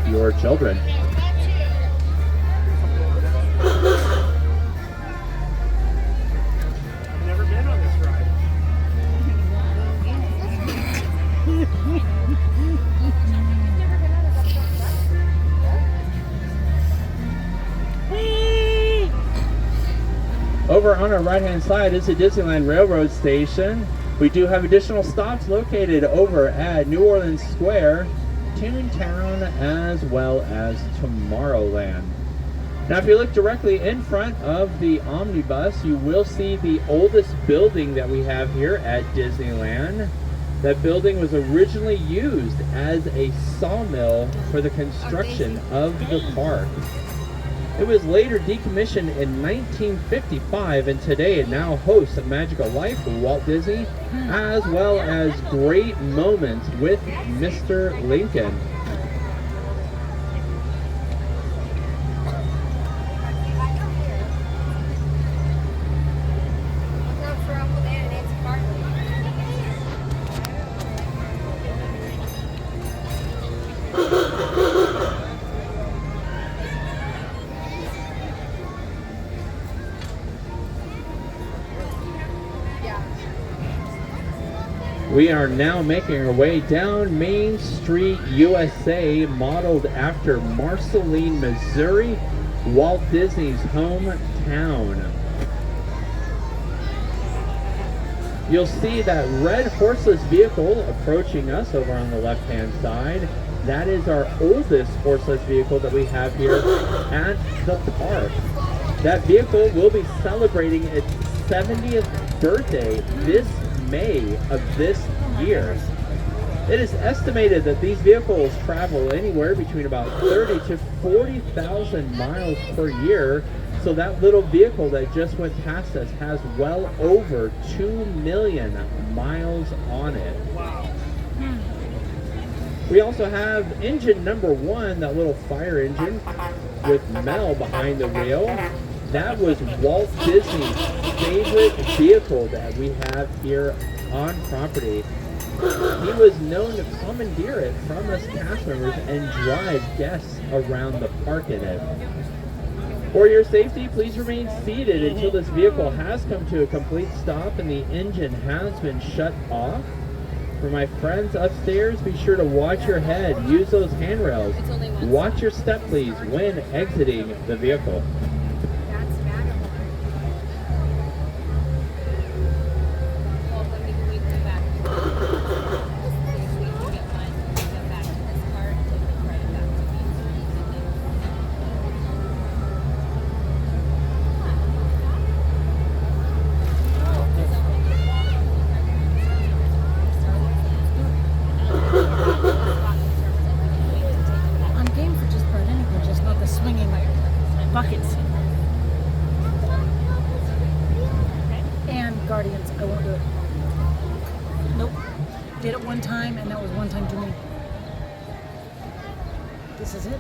your children. I've never been on this ride. Over on our right-hand side is the Disneyland Railroad Station. We do have additional stops located over at New Orleans Square, Toontown, as well as Tomorrowland. Now, if you look directly in front of the Omnibus, you will see the oldest building that we have here at Disneyland. That building was originally used as a sawmill for the construction of the park. It was later decommissioned in 1955, and today it now hosts a Magical Life with Walt Disney, as well as great moments with Mr. Lincoln. We are now making our way down Main Street, USA, modeled after Marceline, Missouri, Walt Disney's hometown. You'll see that red horseless vehicle approaching us over on the left-hand side. That is our oldest horseless vehicle that we have here at the park. That vehicle will be celebrating its 70th birthday this May of this year. It is estimated that these vehicles travel anywhere between about 30 to 40,000 miles per year. So that little vehicle that just went past us has well over 2 million miles on it. Wow. We also have engine number 1, that little fire engine with Mel behind the wheel. That was Walt Disney's favorite vehicle that we have here on property. He was known to commandeer it from us cast members and drive guests around the park in it. For your safety, please remain seated until this vehicle has come to a complete stop and the engine has been shut off. For my friends upstairs, be sure to watch your head. Use those handrails. Watch your step, please, when exiting the vehicle. Buckets. And Guardians, I won't do it. Nope. Did it one time, and that was one time too many. This is it.